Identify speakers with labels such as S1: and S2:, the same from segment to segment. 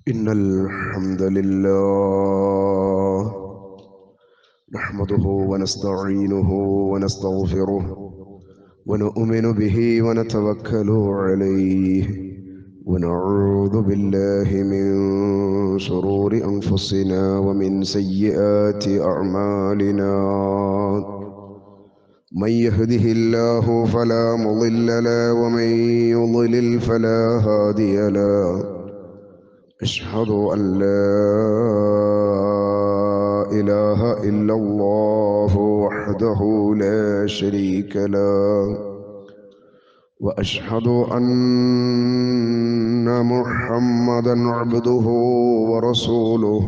S1: إن الحمد لله نحمده ونستعينه ونستغفره ونؤمن به ونتوكل عليه ونعوذ بالله من شرور أنفسنا ومن سيئات أعمالنا من يهده الله فلا مضل له ومن يضلل فلا هادي له أشهد أن لا إله إلا الله وحده لا شريك له وأشهد أن محمدا عبده ورسوله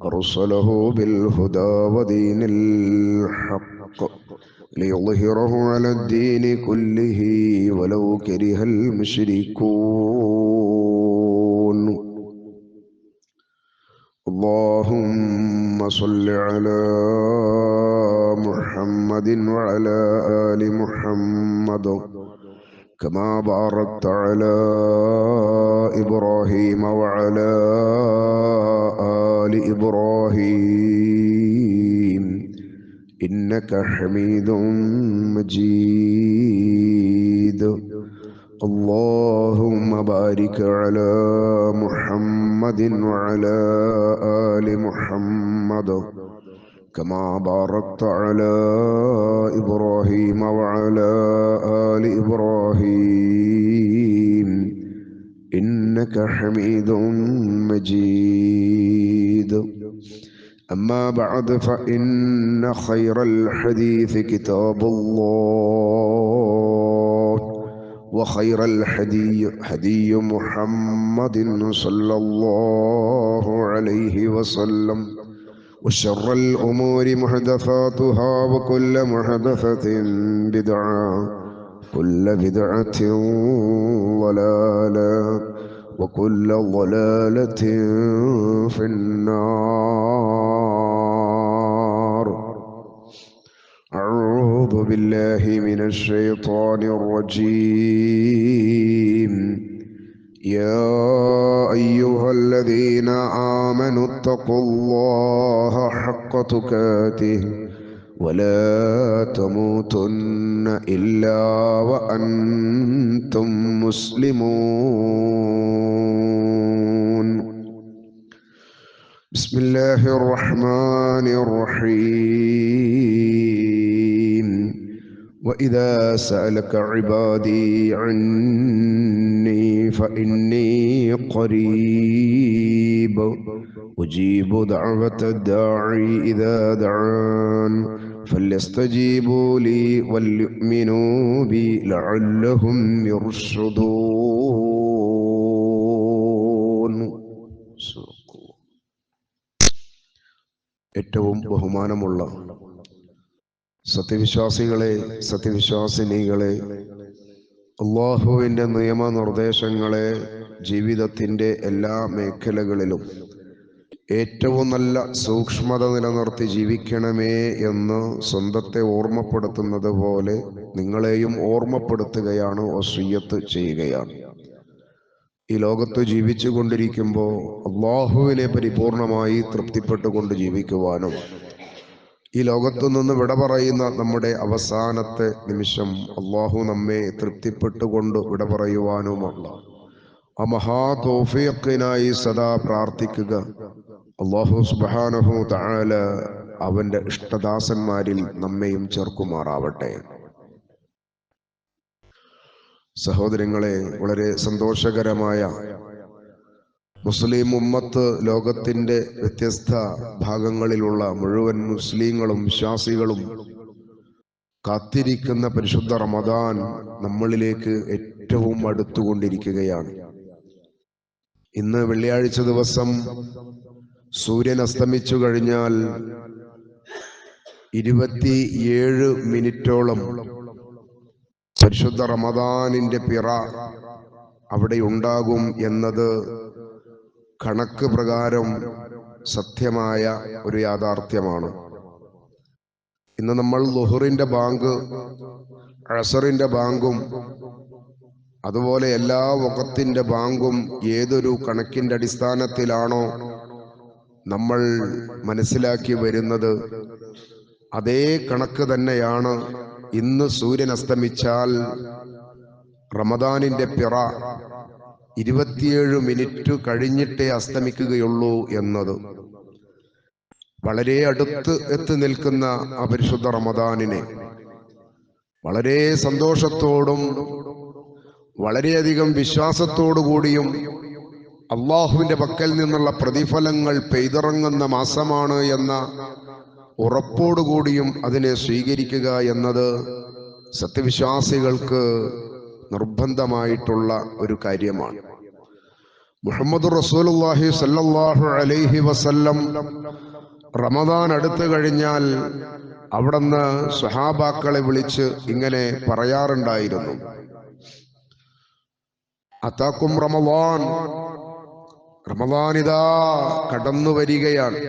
S1: أرسله بالهدى ودين الحق ليظهره على الدين كله ولو كره المشركون. اللهم صل على محمد وعلى آل محمد كما باركت على إبراهيم وعلى آل إبراهيم إنك حميد مجيد. اللهم بارك على محمد وعلى آل محمد كما باركت على إبراهيم وعلى آل إبراهيم إنك حميد مجيد. أما بعد فإن خير الحديث كتاب الله وخير الهدي هدي محمد صلى الله عليه وسلم وشر الأمور محدثاتها وكل محدثة بدعة كل بدعة ضلالة وكل ضلالة في النار. أعوذ بالله من الشيطان الرجيم. يا أيها الذين آمنوا اتقوا الله حق تقاته ولا تموتن إلا وأنتم مسلمون. بسم الله الرحمن الرحيم. وإذا سألك عبادي عني فإني قريب أجيب دعوة الداعي إذا دعان فليستجيبوا لي وليؤمنوا بي لعلهم يرشدون. ഏറ്റവും ബഹുമാനമുള്ള സത്യവിശ്വാസികളെ, സത്യവിശ്വാസിനികളെ, അല്ലാഹുവിൻ്റെ നിയമനിർദ്ദേശങ്ങളെ ജീവിതത്തിൻ്റെ എല്ലാ മേഖലകളിലും ഏറ്റവും നല്ല സൂക്ഷ്മത നിലനിർത്തി ജീവിക്കണമേ എന്ന് സ്വന്തത്തെ ഓർമ്മപ്പെടുത്തുന്നത് പോലെ നിങ്ങളെയും ഓർമ്മപ്പെടുത്തുകയാണ്, വസിയ്യത്ത് ചെയ്യുകയാണ്. ഈ ലോകത്ത് ജീവിച്ചു കൊണ്ടിരിക്കുമ്പോൾ അല്ലാഹുവിനെ പരിപൂർണമായി തൃപ്തിപ്പെട്ടുകൊണ്ട് ജീവിക്കുവാനും ഈ ലോകത്തു നിന്ന് വിട പറയുന്ന നമ്മുടെ അവസാനത്തെ നിമിഷം അല്ലാഹു നമ്മെ തൃപ്തിപ്പെട്ടുകൊണ്ട് വിട പറയുവാനുമുള്ള ആ മഹാ തൗഫീഖിനായി സദാ പ്രാർത്ഥിക്കുക. അല്ലാഹു സുബ്ഹാനഹു തആല അവന്റെ ഇഷ്ടദാസന്മാരിൽ നമ്മെയും ചേർക്കുമാറാവട്ടെ. സഹോദരങ്ങളെ, വളരെ സന്തോഷകരമായ മുസ്ലിം ഉമ്മത്ത്, ലോകത്തിൻ്റെ വ്യത്യസ്ത ഭാഗങ്ങളിലുള്ള മുഴുവൻ മുസ്ലിങ്ങളും വിശ്വാസികളും കാത്തിരിക്കുന്ന പരിശുദ്ധ റമദാൻ നമ്മളിലേക്ക് ഏറ്റവും അടുത്തുകൊണ്ടിരിക്കുകയാണ്. ഇന്ന് വെള്ളിയാഴ്ച ദിവസം സൂര്യൻ അസ്തമിച്ചു കഴിഞ്ഞാൽ 27 മിനിറ്റോളം പരിശുദ്ധ റമദാനിന്റെ പിറ അവിടെ ഉണ്ടാകും എന്നത് കണക്ക് പ്രകാരം സത്യമായ ഒരു യാഥാർത്ഥ്യമാണ്. ഇന്ന് നമ്മൾ ളുഹറിന്റെ ബാങ്ക്, അസറിന്റെ ബാങ്കും അതുപോലെ എല്ലാ വഖത്തിന്റെ ബാങ്കും ഏതൊരു കണക്കിന്റെ അടിസ്ഥാനത്തിലാണോ നമ്മൾ മനസ്സിലാക്കി വരുന്നത്, അതേ കണക്ക് തന്നെയാണ് ഇന്ന് സൂര്യൻ അസ്തമിച്ചാൽ റമദാനിന്റെ പിറ 27 മിനിറ്റ് കഴിഞ്ഞിട്ടേ അസ്തമിക്കുകയുള്ളൂ എന്നത്. വളരെ അടുത്ത് എത്തി നിൽക്കുന്ന ആ പരിശുദ്ധ റമദാനിനെ വളരെ സന്തോഷത്തോടും വളരെയധികം വിശ്വാസത്തോടുകൂടിയും അള്ളാഹുവിന്റെ പക്കൽ നിന്നുള്ള പ്രതിഫലങ്ങൾ പെയ്തിറങ്ങുന്ന മാസമാണ് എന്ന ഉറപ്പോടുകൂടിയും അതിനെ സ്വീകരിക്കുക എന്നത് സത്യവിശ്വാസികൾക്ക് നിർബന്ധമായിട്ടുള്ള ഒരു കാര്യമാണ്. മുഹമ്മദ് റസൂലുള്ളാഹി സ്വല്ലല്ലാഹു അലൈഹി വസല്ലം റമദാൻ അടുത്തു കഴിഞ്ഞാൽ അവിടുന്ന് സ്വഹാബാക്കളെ വിളിച്ച് ഇങ്ങനെ പറയാറുണ്ടായിരുന്നു: അതാക്കും റമദാൻ, റമദാൻ ഇതാ കടന്നു വരികയാണ്.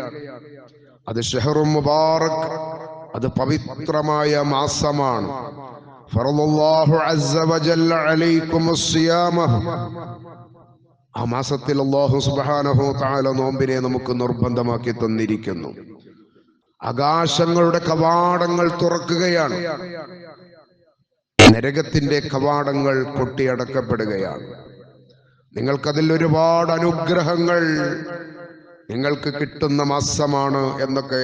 S1: അത് ഷഹ്റും മുബാറക്, അത് പവിത്രമായ മാസമാണ്. ഫറളല്ലാഹു അസ്സ വജല്ല അലൈക്കുമുസ് സിയാമ, ആ മാസത്തിൽ അല്ലാഹു സുബ്ഹാനഹു തആല നോമ്പിനെ നമുക്ക് നിർബന്ധമാക്കി തന്നിരിക്കുന്നു. ആകാശങ്ങളുടെ കവാടങ്ങൾ തുറക്കുകയാണ്, നരകത്തിന്റെ കവാടങ്ങൾ കൊട്ടിയടക്കപ്പെടുകയാണ്. നിങ്ങൾക്കതിൽ ഒരുപാട് അനുഗ്രഹങ്ങൾ നിങ്ങൾക്ക് കിട്ടുന്ന മാസമാണ് എന്നൊക്കെ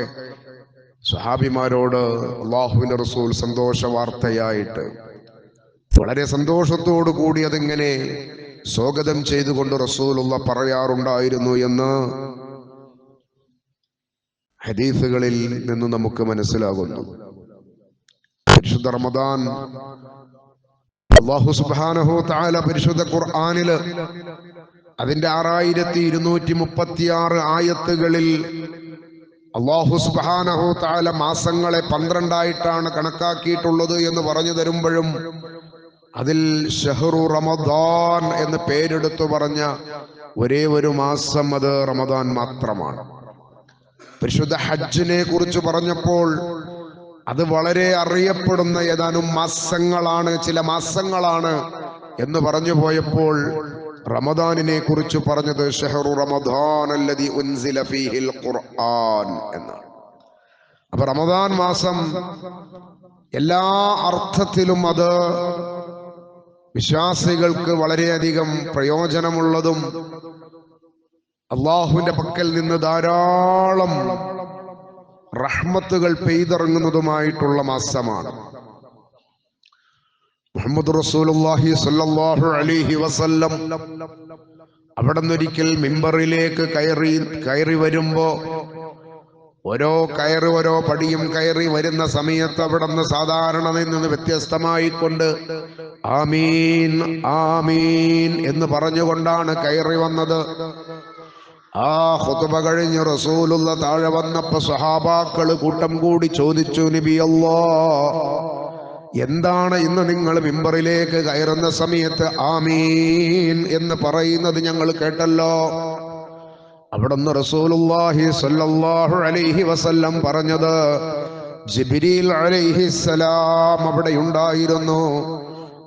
S1: സ്വഹാബിമാരോട് അല്ലാഹുവിന്റെ റസൂൽ സന്തോഷ വാർത്തയായിട്ട് വളരെ സന്തോഷത്തോടു കൂടി അതിങ്ങനെ സ്വാഗതം ചെയ്തുകൊണ്ട് റസൂലുള്ള പറയാറുണ്ടായിരുന്നു എന്ന് ഹദീസുകളിൽ നിന്ന് നമുക്ക് മനസ്സിലാകുന്നു. പരിശുദ്ധ റമദാൻ അല്ലാഹു സുബ്ഹാനഹു തആല പരിശുദ്ധ ഖുർആനിൽ അതിന്റെ 6236 ആയത്തുകളിൽ അല്ലാഹു സുബ്ഹാനഹു തആല മാസങ്ങളെ 12 ആയിട്ടാണ് കണക്കാക്കിയിട്ടുള്ളത് എന്ന് പറഞ്ഞു തരുമ്പോഴും അതിൽ ഷഹ്റു റമദാൻ എന്ന് പേരെടുത്തു പറഞ്ഞ ഒരേ ഒരു മാസം അത് റമദാൻ മാത്രമാണ്. പരിശുദ്ധ ഹജ്ജിനെ കുറിച്ച് പറഞ്ഞപ്പോൾ അത് വളരെ അറിയപ്പെടുന്ന ഏതാനും മാസങ്ങളാണ്, ചില മാസങ്ങളാണ് എന്ന് പറഞ്ഞു പോയപ്പോൾ റമദാനിനെ കുറിച്ച് പറഞ്ഞത് ഷഹ്റു റമദാൻ അല്ലദീ ഉൻസില ഫീഹിൽ ഖുർആൻ എന്നാണ്. അപ്പൊ റമദാൻ മാസം എല്ലാ അർത്ഥത്തിലും അത് വിശ്വാസികൾക്ക് വളരെയധികം പ്രയോജനമുള്ളതും അള്ളാഹുവിന്റെ പക്കൽ നിന്ന് ധാരാളം റഹ്മത്തുകൾ പെയ്തിറങ്ങുന്നതുമായിട്ടുള്ള മാസമാണ്. മുഹമ്മദ് റസൂലുള്ളാഹി സ്വല്ലല്ലാഹു അലൈഹി വസല്ലം അവിടുന്ന് ഒരിക്കൽ മിമ്പറിലേക്ക് കയറി വരുമ്പോ ഓരോ പടിയും കയറി വരുന്ന സമയത്ത് അവിടുന്ന് സാധാരണ നിന്ന് വ്യത്യസ്തമായിക്കൊണ്ട് ആമീൻ ആമീൻ എന്ന് പറഞ്ഞുകൊണ്ടാണ് കയറി വന്നത്. ആ ഖുതുബ കഴിഞ്ഞ് റസൂലുള്ള താഴെ വന്നപ്പോ സ്വഹാബാക്കള് കൂട്ടം കൂടി ചോദിച്ചു: നബി അല്ലാഹ്, എന്താണ് ഇന്ന് നിങ്ങൾ മിമ്പറിലേക്ക് കയറുന്ന സമയത്ത് ആമീൻ എന്ന് പറയുന്നത് ഞങ്ങൾ കേട്ടല്ലോ? അവിടുന്ന് റസൂലുള്ളാഹി സ്വല്ലല്ലാഹു അലൈഹി വസല്ലം പറഞ്ഞത്, ജിബ്രീൽ അലൈഹിസ്സലാം അവിടെ ഉണ്ടായിരുന്നു.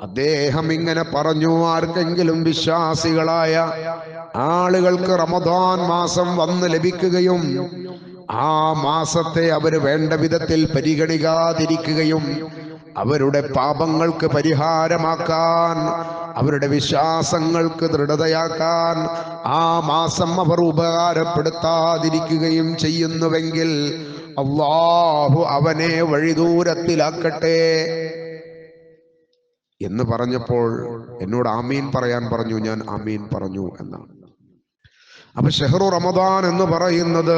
S1: അദ്ദേഹം ഇങ്ങനെ പറഞ്ഞു: ആർക്കെങ്കിലും വിശ്വാസികളായ ആളുകൾക്ക് റമദാൻ മാസം വന്ന് ലഭിക്കുകയും ആ മാസത്തെ അവർ വേണ്ട വിധത്തിൽ പരിഗണിക്കാതിരിക്കുകയും അവരുടെ പാപങ്ങൾക്ക് പരിഹാരമാക്കാൻ, അവരുടെ വിശ്വാസങ്ങൾക്ക് ദൃഢതയാക്കാൻ ആ മാസം അവർ ഉപകാരപ്പെടുത്താതിരിക്കുകയും ചെയ്യുന്നുവെങ്കിൽ അല്ലാഹു അവനെ വഴിദൂരത്തിലാക്കട്ടെ എന്ന് പറഞ്ഞപ്പോൾ എന്നോട് ആമീൻ പറയാൻ പറഞ്ഞു. ഞാൻ ആമീൻ പറഞ്ഞു എന്നാണ്. അപ്പൊ ഷഹ്റു റമദാൻ എന്ന് പറയുന്നത്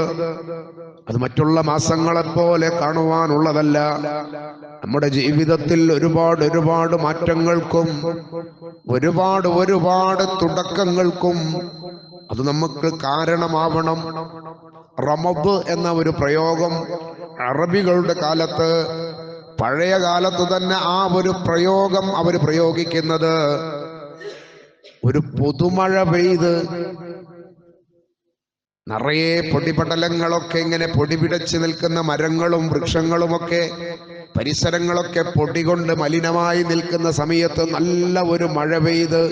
S1: അത് മറ്റുള്ള മാസങ്ങളെപ്പോലെ കാണുവാനുള്ളതല്ല. നമ്മുടെ ജീവിതത്തിൽ ഒരുപാട് മാറ്റങ്ങൾക്കും ഒരുപാട് തുടക്കങ്ങൾക്കും അത് നമുക്ക് കാരണമാവണം. റമദ് എന്ന ഒരു പ്രയോഗം അറബികളുടെ കാലത്ത്, പഴയ കാലത്ത് തന്നെ ആ ഒരു പ്രയോഗം അവർ പ്രയോഗിക്കുന്നത് ഒരു പുതുമഴ പെയ്ത് നിറയെ പൊടിപടലങ്ങളൊക്കെ ഇങ്ങനെ പൊടി പിടച്ച് നിൽക്കുന്ന മരങ്ങളും വൃക്ഷങ്ങളുമൊക്കെ പരിസരങ്ങളൊക്കെ പൊടി കൊണ്ട് മലിനമായി നിൽക്കുന്ന സമയത്ത് നല്ല ഒരു മഴ പെയ്ത്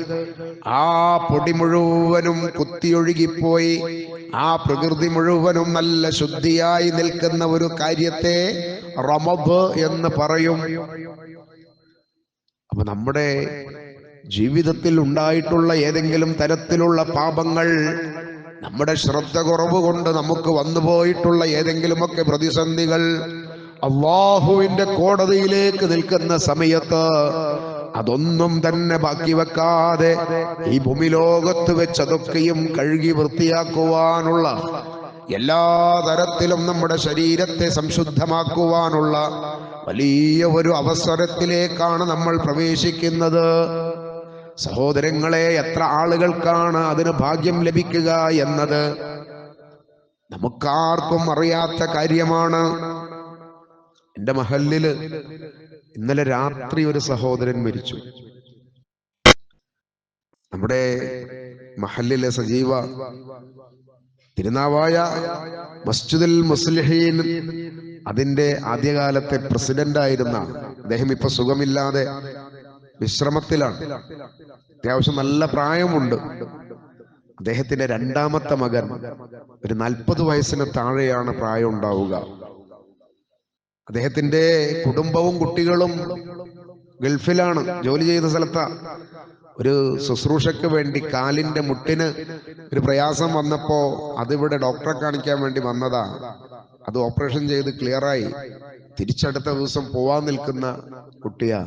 S1: ആ പൊടി മുഴുവനും കുത്തിയൊഴുകിപ്പോയി ആ പ്രകൃതി മുഴുവനും നല്ല ശുദ്ധിയായി നിൽക്കുന്ന ഒരു കാര്യത്തെ റമദ് എന്ന് പറയും. അപ്പൊ നമ്മുടെ ജീവിതത്തിൽ ഉണ്ടായിട്ടുള്ള ഏതെങ്കിലും തരത്തിലുള്ള പാപങ്ങൾ, നമ്മുടെ ശ്രദ്ധ കുറവ് കൊണ്ട് നമുക്ക് വന്നുപോയിട്ടുള്ള ഏതെങ്കിലുമൊക്കെ പ്രതിസന്ധികൾ അള്ളാഹുവിന്റെ കോടതിയിലേക്ക് നിൽക്കുന്ന സമയത്ത് അതൊന്നും തന്നെ ബാക്കി വെക്കാതെ ഈ ഭൂമിലോകത്ത് വെച്ച് അതൊക്കെയും കഴുകി വൃത്തിയാക്കുവാനുള്ള, എല്ലാ തരത്തിലും നമ്മുടെ ശരീരത്തെ സംശുദ്ധമാക്കുവാനുള്ള വലിയ ഒരു അവസരത്തിലേക്കാണ് നമ്മൾ പ്രവേശിക്കുന്നത്. സഹോദരങ്ങളെ, എത്ര ആളുകൾക്കാണ് അതിന് ഭാഗ്യം ലഭിക്കുക എന്നത് നമുക്കാർക്കും അറിയാത്ത കാര്യമാണ്. എന്റെ മഹല്ലില് ഇന്നലെ രാത്രി ഒരു സഹോദരൻ മരിച്ചു. നമ്മുടെ മഹല്ലിലെ സജീവ തിരുനാവായ മസ്ജിദുൽ മുസ്ലിഹീൻ അതിന്റെ ആദ്യകാലത്തെ പ്രസിഡന്റ് ആയിരുന്ന അദ്ദേഹം ഇപ്പൊ സുഖമില്ലാതെ വിശ്രമത്തിലാണ്. അത്യാവശ്യം നല്ല പ്രായമുണ്ട്. അദ്ദേഹത്തിന്റെ രണ്ടാമത്തെ മകൻ ഒരു 40 വയസ്സിന് താഴെയാണ് പ്രായം ഉണ്ടാവുക. അദ്ദേഹത്തിന്റെ കുടുംബവും കുട്ടികളും ഗൾഫിലാണ്, ജോലി ചെയ്ത സ്ഥലത്താ. ഒരു ശുശ്രൂഷയ്ക്ക് വേണ്ടി കാലിന്റെ മുട്ടിന് ഒരു പ്രയാസം വന്നപ്പോ അതിവിടെ ഡോക്ടറെ കാണിക്കാൻ വേണ്ടി വന്നതാ. അത് ഓപ്പറേഷൻ ചെയ്ത് ക്ലിയറായി തിരിച്ചടുത്ത ദിവസം പോവാൻ നിൽക്കുന്ന കുട്ടിയാ.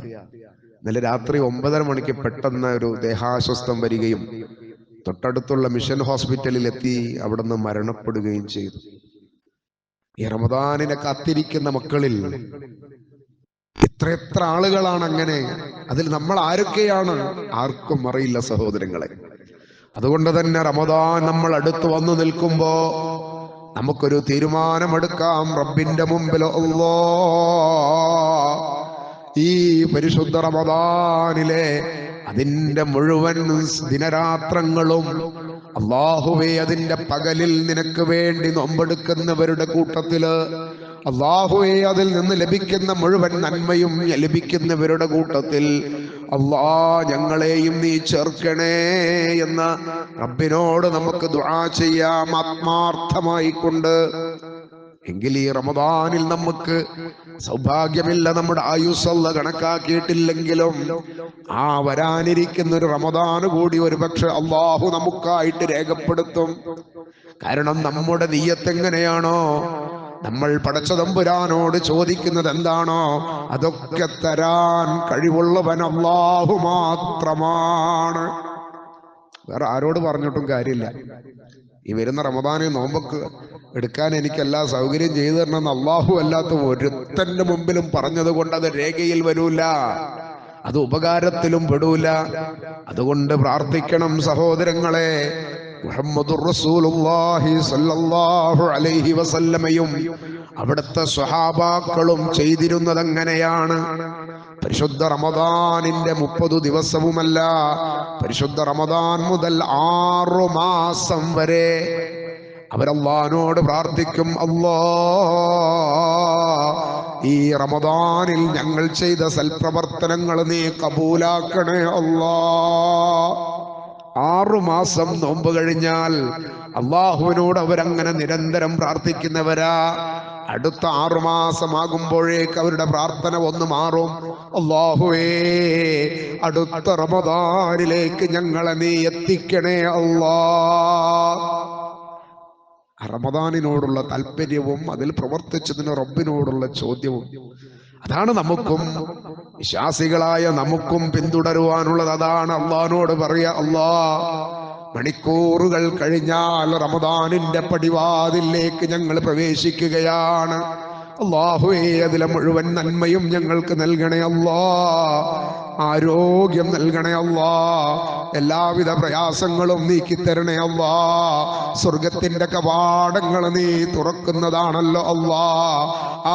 S1: ഇന്നലെ രാത്രി 9:30 മണിക്ക് പെട്ടെന്ന് ഒരു ദേഹാസ്വസ്ഥം വരികയും തൊട്ടടുത്തുള്ള മിഷൻ ഹോസ്പിറ്റലിൽ എത്തി അവിടുന്ന് മരണപ്പെടുകയും ചെയ്തു. ഈ റമദാനിനെ കാത്തിരിക്കുന്ന മക്കളിൽ എത്ര ആളുകളാണ് അങ്ങനെ. അതിൽ നമ്മൾ ആരൊക്കെയാണ് ആർക്കും അറിയില്ല സഹോദരങ്ങളെ. അതുകൊണ്ട് തന്നെ റമദാൻ നമ്മൾ അടുത്ത് വന്നു നിൽക്കുമ്പോ നമുക്കൊരു തീരുമാനമെടുക്കാം. റബ്ബിന്റെ മുമ്പിൽ ഈ പരിശുദ്ധ റമദാനിലെ അതിന്റെ മുഴുവൻ ദിനരാത്രങ്ങളും അല്ലാഹുവേ, അതിന്റെ പകലിൽ നിനക്ക് വേണ്ടി നോമ്പെടുക്കുന്നവരുടെ കൂട്ടത്തില്, അല്ലാഹുവേ, അതിൽ നിന്ന് ലഭിക്കുന്ന മുഴുവൻ നന്മയും ലഭിക്കുന്നവരുടെ കൂട്ടത്തിൽ അല്ലാ ഞങ്ങളെയും നീ ചേർക്കണേ എന്ന് റബ്ബിനോട് നമുക്ക് ദുആ ചെയ്യാം ആത്മാർത്ഥമായി കൊണ്ട്. എങ്കിൽ ഈ റമദാനിൽ നമുക്ക് സൗഭാഗ്യമില്ല, നമ്മുടെ ആയുസ്സല്ല കണക്കാക്കിയിട്ടില്ലെങ്കിലും ആ വരാനിരിക്കുന്ന ഒരു റമദാന് കൂടി ഒരു പക്ഷെ അള്ളാഹു നമുക്കായിട്ട് രേഖപ്പെടുത്തും. കാരണം നമ്മുടെ നിയ്യത്ത് എങ്ങനെയാണോ, നമ്മൾ പടച്ച തമ്പുരാനോട് ചോദിക്കുന്നത് എന്താണോ അതൊക്കെ തരാൻ കഴിവുള്ളവൻ അള്ളാഹു മാത്രമാണ്. വേറെ ആരോട് പറഞ്ഞിട്ടും കാര്യമില്ല. ഈ വരുന്ന റമദാനിൽ നോമ്പൊക്കെ എടുക്കാൻ എനിക്ക് എല്ലാ സൗകര്യം ചെയ്തു തരണമെന്ന് അള്ളാഹു അല്ലാത്ത ഒരുത്തന്റെ മുമ്പിലും പറഞ്ഞത് കൊണ്ട് അത് രേഖയിൽ വരൂല, അത് ഉപകാരത്തിലും പെടൂല. അതുകൊണ്ട് പ്രാർത്ഥിക്കണം സഹോദരങ്ങളെ. മുഹമ്മദുർ റസൂലുള്ളാഹി സ്വല്ലല്ലാഹു അലൈഹി വസല്ലമയും അവിടുത്തെ സ്വഹാബാക്കളും ചെയ്തിരുന്നത് അങ്ങനെയാണ്. പരിശുദ്ധ റമദാനിന്റെ 30 ദിവസവുമല്ല, പരിശുദ്ധ റമദാൻ മുതൽ 6 മാസം വരെ അവരല്ലാഹുവിനോട് പ്രാർത്ഥിക്കും, അല്ലാ ഈ റമദാനിൽ ഞങ്ങൾ ചെയ്ത സൽപ്രവർത്തനങ്ങൾ നീ കബൂലാക്കണേ അല്ലാ. 6 മാസം നോമ്പ് കഴിഞ്ഞാൽ അള്ളാഹുവിനോട് അവരങ്ങനെ നിരന്തരം പ്രാർത്ഥിക്കുന്നവരാ. അടുത്ത 6 മാസമാകുമ്പോഴേക്ക് അവരുടെ പ്രാർത്ഥന ഒന്ന് മാറും. അല്ലാഹുവേ, അടുത്ത റമദാനിലേക്ക് ഞങ്ങളെ നീ എത്തിക്കണേ അല്ലാ. റമദാനിനോടുള്ള താല്പര്യവും അതിൽ പ്രവർത്തിച്ചതിന് റബ്ബിനോടുള്ള ചോദ്യവും അതാണ് നമുക്കും വിശ്വാസികളായ നമുക്കും പിന്തുടരുവാനുള്ളത്. അതാണ് അള്ളാഹിനോട് പറയാ, അല്ലാ മണിക്കൂറുകൾ കഴിഞ്ഞാൽ റമദാനിന്റെ പടിവാതിലേക്ക് ഞങ്ങൾ പ്രവേശിക്കുകയാണ്. അല്ലാഹുവേ, അതിലെ മുഴുവൻ നന്മയും ഞങ്ങൾക്ക് നൽകണേ അല്ലാ. ആരോഗ്യം നൽകണേ അല്ലാ. എല്ലാവിധ പ്രയാസങ്ങളും നീക്കിത്തരണേ അല്ലാ. സ്വർഗത്തിന്റെ കവാടങ്ങൾ നീ തുറക്കുന്നതാണല്ലോ അല്ലാ.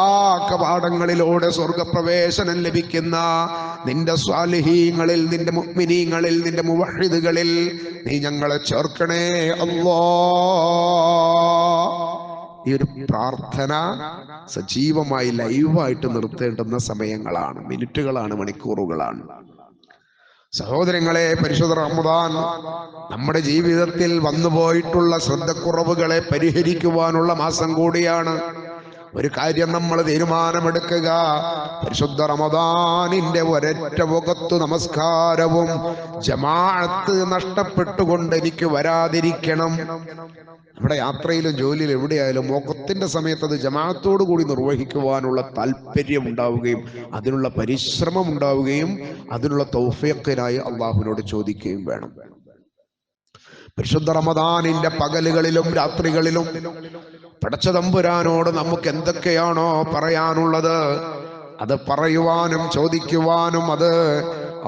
S1: ആ കവാടങ്ങളിലൂടെ സ്വർഗപ്രവേശനം ലഭിക്കുന്ന നിന്റെ സ്വാലിഹീങ്ങളിൽ, നിന്റെ മുഅ്മിനീങ്ങളിൽ, നിന്റെ മുവഹ്ഹിദുകളിൽ നീ ഞങ്ങളെ ചേർക്കണേ അല്ലാ. ഈ ഒരു പ്രാർത്ഥന സജീവമായി ലൈവായിട്ട് നിർത്തേണ്ടുന്ന സമയങ്ങളാണ്, മിനിറ്റുകളാണ്, മണിക്കൂറുകളാണ്. സഹോദരങ്ങളെ, പരിശുദ്ധ റമദാൻ നമ്മുടെ ജീവിതത്തിൽ വന്നുപോയിട്ടുള്ള ശ്രദ്ധക്കുറവുകളെ പരിഹരിക്കുവാനുള്ള മാസം കൂടിയാണ്. ഒരു കാര്യം നമ്മൾ തീരുമാനമെടുക്കുക, പരിശുദ്ധ റമദാനിന്റെ ഒരൊറ്റ വഖത്ത് നമസ്കാരവും ജമാഅത്ത് നഷ്ടപ്പെട്ടുകൊണ്ട് എനിക്ക് വരാതിരിക്കണം. നമ്മുടെ യാത്രയിലും ജോലിയിലും എവിടെയായാലും വഖത്തിന്റെ സമയത്ത് അത് ജമാഅത്തോടു കൂടി നിർവഹിക്കുവാനുള്ള താല്പര്യം ഉണ്ടാവുകയും അതിനുള്ള പരിശ്രമം ഉണ്ടാവുകയും അതിനുള്ള തൗഫീഖിനായി അള്ളാഹുവിനോട് ചോദിക്കുകയും വേണം. പരിശുദ്ധ റമദാനിന്റെ പകലുകളിലും രാത്രികളിലും പടച്ച തമ്പുരാനോട് നമുക്ക് എന്തൊക്കെയാണോ പറയാനുള്ളത് അത് പറയുവാനും ചോദിക്കുവാനും അത്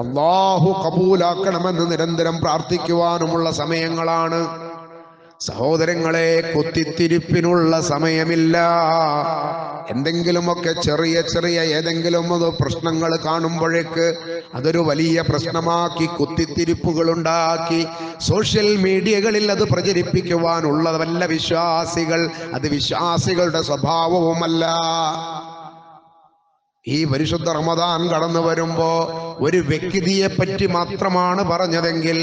S1: അല്ലാഹു കബൂലാക്കണമെന്ന് നിരന്തരം പ്രാർത്ഥിക്കുവാനുമുള്ള സമയങ്ങളാണ്. സഹോദരങ്ങളെ, കുത്തിത്തിരിപ്പിനുള്ള സമയമില്ല. എന്തെങ്കിലുമൊക്കെ ചെറിയ ചെറിയ ഏതെങ്കിലും പ്രശ്നങ്ങൾ കാണുമ്പോഴേക്ക് അതൊരു വലിയ പ്രശ്നമാക്കി കുത്തിത്തിരിപ്പുകൾ ഉണ്ടാക്കി സോഷ്യൽ മീഡിയകളിൽ അത് പ്രചരിപ്പിക്കുവാനുള്ളതല്ല വിശ്വാസികൾ. അത് വിശ്വാസികളുടെ സ്വഭാവവുമല്ല. ഈ പരിശുദ്ധ റമദാൻ കടന്നു വരുമ്പോ ഒരു വ്യക്തിയെ പറ്റി മാത്രമാണ് പറഞ്ഞതെങ്കിൽ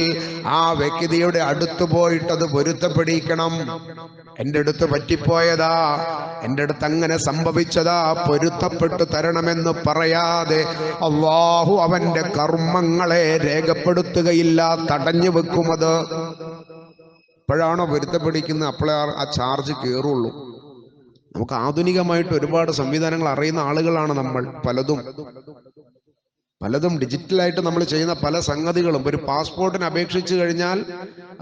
S1: ആ വ്യക്തിയുടെ അടുത്ത് പോയിട്ട് അത് പൊരുത്തപ്പെടിക്കണം. എൻ്റെ അടുത്ത് പറ്റിപ്പോയതാ, എൻ്റെ അടുത്ത് അങ്ങനെ സംഭവിച്ചതാ, പൊരുത്തപ്പെട്ടു തരണമെന്ന് പറയാതെ അല്ലാഹു അവന്റെ കർമ്മങ്ങളെ രേഖപ്പെടുത്തുകയില്ല, തടഞ്ഞു വെക്കുമത്. എപ്പോഴാണോ പൊരുത്തപ്പെടിക്കുന്നത് അപ്പോഴേ ആ ചാർജ് കയറുള്ളൂ. നമുക്ക് ആധുനികമായിട്ട് ഒരുപാട് സംവിധാനങ്ങൾ അറിയുന്ന ആളുകളാണ് നമ്മൾ. പലതും ഡിജിറ്റലായിട്ട് നമ്മൾ ചെയ്യുന്ന പല സംഗതികളും. ഒരു പാസ്പോർട്ടിന് അപേക്ഷിച്ച് കഴിഞ്ഞാൽ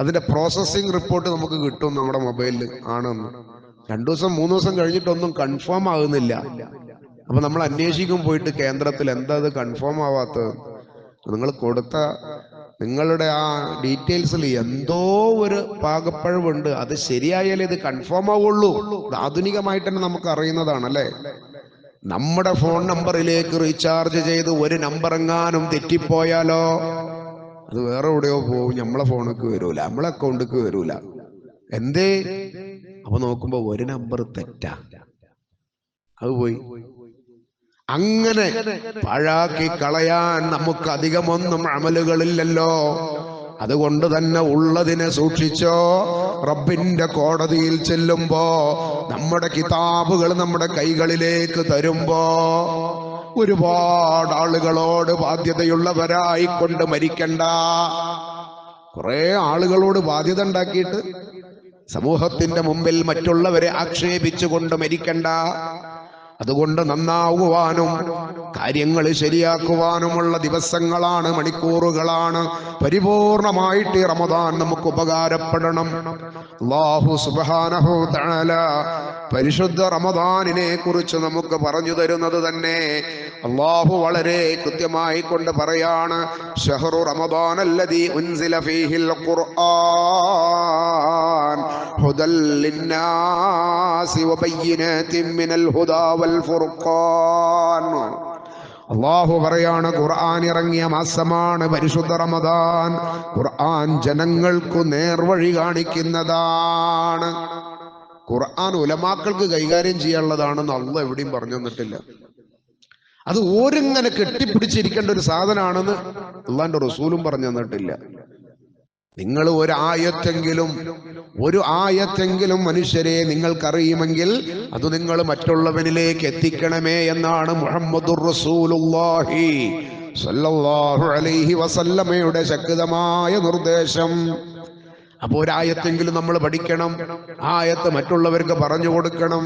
S1: അതിന്റെ പ്രോസസ്സിംഗ് റിപ്പോർട്ട് നമുക്ക് കിട്ടും നമ്മുടെ മൊബൈലിൽ ആണെന്ന്. 2 ദിവസം 3 ദിവസം കഴിഞ്ഞിട്ടൊന്നും കൺഫേം ആകുന്നില്ല. അപ്പൊ നമ്മൾ അന്വേഷിക്കും പോയിട്ട് കേന്ദ്രത്തിൽ, എന്താ അത് കൺഫേം ആവാത്തത്? നിങ്ങൾ കൊടുത്ത നിങ്ങളുടെ ആ ഡീറ്റെയിൽസിൽ എന്തോ ഒരു പാകപ്പഴവുണ്ട്, അത് ശരിയായാലേ ഇത് കൺഫേം ആവുള്ളൂ. ഇത് ആധുനികമായിട്ട് തന്നെ നമുക്ക് അറിയുന്നതാണ് അല്ലേ? നമ്മുടെ ഫോൺ നമ്പറിലേക്ക് റീചാർജ് ചെയ്ത് ഒരു നമ്പർ എങ്ങാനും തെറ്റിപ്പോയാലോ അത് വേറെ എവിടെയോ പോവും, നമ്മളെ ഫോണിക്ക് വരൂല, നമ്മളെ അക്കൗണ്ടിക്ക് വരൂല. എന്തേ? അപ്പൊ നോക്കുമ്പോ ഒരു നമ്പർ തെറ്റാ, അത് പോയി. അങ്ങനെ പാഴാക്കി കളയാൻ നമുക്ക് അധികമൊന്നും അമലുകളില്ലല്ലോ. അതുകൊണ്ട് തന്നെ ഉള്ളതിനെ സൂക്ഷിച്ചോ. റബ്ബിന്റെ കോടതിയിൽ ചെല്ലുമ്പോ നമ്മുടെ കിതാബുകൾ നമ്മുടെ കൈകളിലേക്ക് തരുമ്പോ ഒരുപാട് ആളുകളോട് ബാധ്യതയുള്ളവരായിക്കൊണ്ട് മരിക്കണ്ട. കുറെ ആളുകളോട് ബാധ്യത ഉണ്ടാക്കിയിട്ട് സമൂഹത്തിന്റെ മുമ്പിൽ മറ്റുള്ളവരെ ആക്ഷേപിച്ചുകൊണ്ട് മരിക്കണ്ട. അതുകൊണ്ട് നന്നാവുവാനും കാര്യങ്ങൾ ശരിയാക്കുവാനുമുള്ള ദിവസങ്ങളാണ്, മണിക്കൂറുകളാണ്. പരിപൂർണമായിട്ട് ഈ റമദാൻ നമുക്ക് ഉപകാരപ്പെടണം. അല്ലാഹു സുബ്ഹാനഹു തആല പരിശുദ്ധ റമദാനിനെ കുറിച്ച് നമുക്ക് പറഞ്ഞു തരുന്നത് തന്നെ അല്ലാഹു വളരെ കൃത്യമായി കൊണ്ട് പറയാണ്. ശഹ്റു റമദാനല്ലദീ ഉൻസില ഫീഹിൽ ഖുർആൻ ഹുദൽ ലിന്നാസി വബയ്യിനാതിൻ മിനൽ ഹുദാ വൽ ഫുർഖാൻ. അല്ലാഹു പറയാണ്, ഖുർആൻ ഇറങ്ങിയ മാസമാണ് പരിശുദ്ധ റമദാൻ. ഖുർആൻ ജനങ്ങൾക്ക് നേർവഴി കാണിക്കുന്നതാണ്. ഖുർആൻ ഉലമാക്കൾക്ക് കൈകാര്യം ചെയ്യാനുള്ളതാണെന്ന് അല്ലാഹു എവിടെയും പറഞ്ഞു തന്നിട്ടില്ല. അത് ഓരിങ്ങനെ കെട്ടിപ്പിടിച്ചിരിക്കേണ്ട ഒരു സാധനമാണെന്ന് അല്ലാഹുവിന്റെ റസൂലും പറഞ്ഞു തന്നിട്ടില്ല. നിങ്ങൾ ഒരു ആയത്തെങ്കിലും മനുഷ്യരെ നിങ്ങൾക്കറിയുമെങ്കിൽ അത് നിങ്ങൾ മറ്റുള്ളവനിലേക്ക് എത്തിക്കണമേ എന്നാണ് മുഹമ്മദുർ റസൂലുള്ളാഹി സ്വല്ലല്ലാഹു അലൈഹി വസല്ലമയുടെ ശക്തമായ നിർദ്ദേശം. അപ്പൊ ഒരായത്തെങ്കിലും നമ്മൾ പഠിക്കണം, ആയത്ത് മറ്റുള്ളവർക്ക് പറഞ്ഞു കൊടുക്കണം,